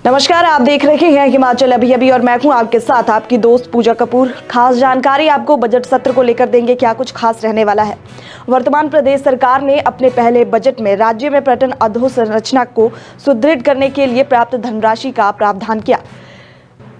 नमस्कार, आप देख रहे हैं हिमाचल अभी अभी और मैं हूं आपके साथ आपकी दोस्त पूजा कपूर। खास जानकारी आपको बजट सत्र को लेकर देंगे, क्या कुछ खास रहने वाला है। वर्तमान प्रदेश सरकार ने अपने पहले बजट में राज्य में पर्यटन अधोसंरचना को सुदृढ़ करने के लिए प्राप्त धनराशि का प्रावधान किया।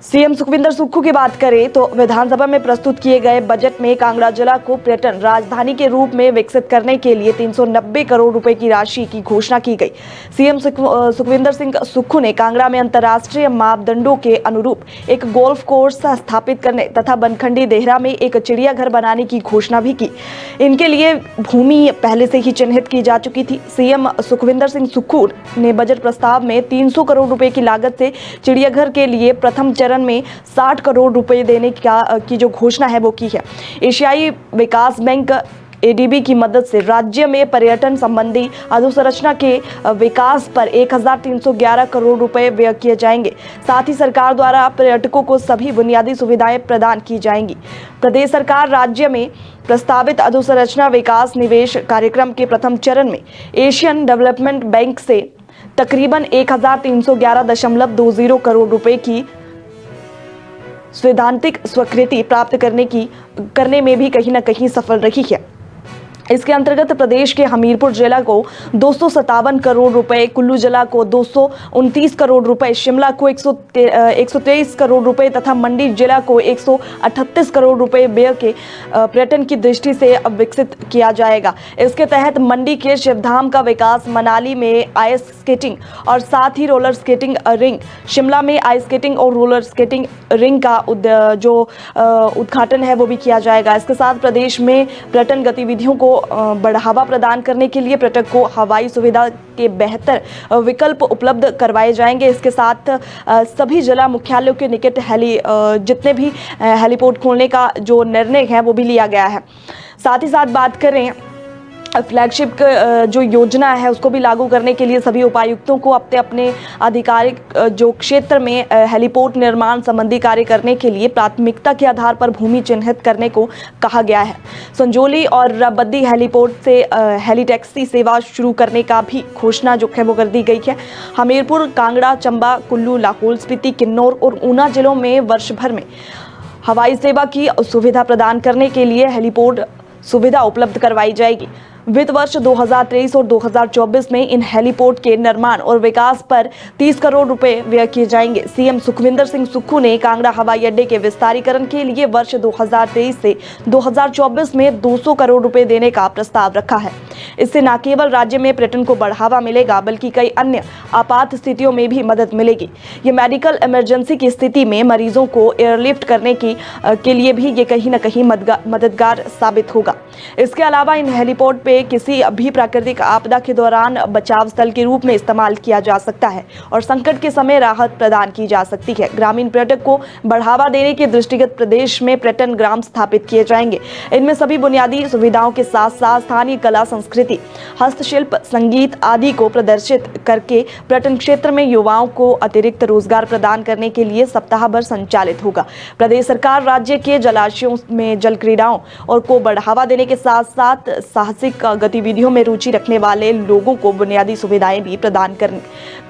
सीएम सुखविंदर सुक्खू की बात करें तो विधानसभा में प्रस्तुत किए गए बजट में कांगड़ा जिला को पर्यटन राजधानी के रूप में विकसित करने के लिए 390 करोड़ रुपए की राशि की घोषणा की गई। सीएम सुखविंदर सिंह सुक्खू ने कांगड़ा में अंतर्राष्ट्रीय मापदंडों के अनुरूप एक गोल्फ कोर्स स्थापित करने तथा बनखंडी देहरा में एक चिड़ियाघर बनाने की घोषणा भी की। इनके लिए भूमि पहले से ही चिन्हित की जा चुकी थी। सीएम सुखविंदर सिंह सुक्खू ने बजट प्रस्ताव में 300 करोड़ रुपए की लागत से चिड़ियाघर के लिए प्रथम चरण में 60 करोड़ रुपए देने की जो घोषणा है वो की है। एशियाई विकास बैंक एडीबी की मदद से राज्य में पर्यटन संबंधी अधोसंरचना के विकास पर 1311 करोड़ रुपए व्यय किए जाएंगे। साथ ही सरकार द्वारा पर्यटकों को सभी बुनियादी सुविधाएं प्रदान की जाएंगी। प्रदेश सरकार राज्य में प्रस्तावित अधोसंरचना विकास निवेश कार्यक्रम के प्रथम चरण में एशियन डेवलपमेंट बैंक से तकरीबन 1311.20 करोड़ रुपए की सैद्धांतिक स्वीकृति प्राप्त करने में भी कहीं न कहीं सफल रही है। इसके अंतर्गत प्रदेश के हमीरपुर जिला को 257 करोड़ रुपए, कुल्लू जिला को 229 करोड़ रुपए, शिमला को 123 करोड़ रुपए तथा मंडी जिला को 138 करोड़ रुपए व्यय के पर्यटन की दृष्टि से विकसित किया जाएगा। इसके तहत मंडी के शिवधाम का विकास, मनाली में आइस स्केटिंग और साथ ही रोलर स्केटिंग रिंग, शिमला में आइस स्केटिंग और रोलर स्केटिंग रिंग का उद्घाटन है वो भी किया जाएगा। इसके साथ प्रदेश में पर्यटन गतिविधियों को बढ़ावा प्रदान करने के लिए पर्यटक को हवाई सुविधा के बेहतर विकल्प उपलब्ध करवाए जाएंगे। इसके साथ सभी जिला मुख्यालयों के निकट जितने भी हेलीपोर्ट खोलने का जो निर्णय है वो भी लिया गया है। साथ ही साथ बात करें फ्लैगशिप जो योजना है उसको भी लागू करने के लिए सभी उपायुक्तों को अपने अपने आधिकारिक जो क्षेत्र में हेलीपोर्ट निर्माण संबंधी कार्य करने के लिए प्राथमिकता के आधार पर भूमि चिन्हित करने को कहा गया है। संजौली और रबद्दी हेलीपोर्ट से हेली टैक्सी सेवा शुरू करने का भी घोषणा जो है वो कर दी गई है। हमीरपुर, कांगड़ा, चंबा, कुल्लू, लाहौल स्पीति, किन्नौर और ऊना जिलों में वर्ष भर में हवाई सेवा की सुविधा प्रदान करने के लिए हेलीपोर्ट सुविधा उपलब्ध करवाई जाएगी। वित्त वर्ष 2023 और 2024 में इन हेलीपोर्ट के निर्माण और विकास पर 30 करोड़ रुपए व्यय किए जाएंगे। सीएम सुखविंदर सिंह सुक्खू ने कांगड़ा हवाई अड्डे के विस्तारीकरण के लिए वर्ष 2023 से 2024 में 200 करोड़ रुपए देने का प्रस्ताव रखा है। इससे न केवल राज्य में पर्यटन को बढ़ावा मिलेगा बल्कि कई अन्य आपात स्थितियों में भी मदद मिलेगी। ये मेडिकल इमरजेंसी की स्थिति में मरीजों को एयरलिफ्ट करने के लिए भी ये कहीं न कहीं मददगार साबित होगा। इसके अलावा इन हेलीपोर्ट पे किसी भी प्राकृतिक आपदा के दौरान बचाव स्थल के रूप में इस्तेमाल किया जा सकता है और संकट के समय राहत प्रदान की जा सकती है। ग्रामीण पर्यटक को बढ़ावा देने के दृष्टिगत प्रदेश में पर्यटन ग्राम स्थापित किए जाएंगे। इनमें सभी बुनियादी सुविधाओं के साथ साथ स्थानीय कला, संस्कृति, हस्तशिल्प, संगीत आदि को प्रदर्शित करके पर्यटन क्षेत्र में युवाओं को अतिरिक्त रोजगार प्रदान करने के लिए सप्ताह भर संचालित होगा। प्रदेश सरकार राज्य के जलाशयों में जल क्रीड़ाओं और को बढ़ावा देने के साथ साथ साहसिक गतिविधियों में रुचि रखने वाले लोगों को बुनियादी सुविधाएं भी प्रदान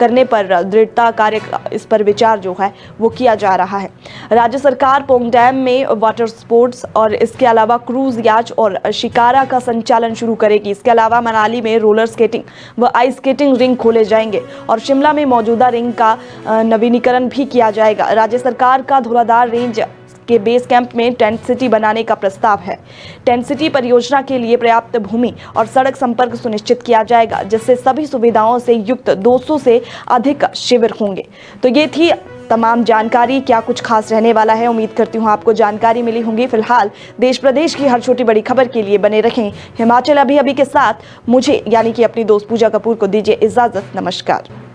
करने पर दृढ़ता कार्य इस पर विचार जो है वो किया जा रहा है। राज्य सरकार पोंग डैम में वाटर स्पोर्ट्स और इसके अलावा क्रूज याच और शिकारा का संचालन शुरू करेगी। इसके अलावा मनाली में रोलर स्केटिंग व आइस स्केटिंग रिंग खोले जाएंगे और शिमला में मौजूदा रिंग का नवीनीकरण भी किया जाएगा। राज्य सरकार का धौलाधार रेंज के बेस कैंप में टेंट सिटी बनाने का प्रस्ताव है। टेंट सिटी परियोजना के लिए पर्याप्त भूमि और सड़क संपर्क सुनिश्चित किया जाएगा, जिससे सभी सुविधाओं से युक्त 200 से अधिक शिविर होंगे। तो ये थी तमाम जानकारी, क्या कुछ खास रहने वाला है। उम्मीद करती हूँ आपको जानकारी मिली होगी। फिलहाल देश प्रदेश की हर छोटी बड़ी खबर के लिए बने रहें हिमाचल अभी अभी के साथ। मुझे यानी कि अपनी दोस्त पूजा कपूर को दीजिए इजाजत। नमस्कार।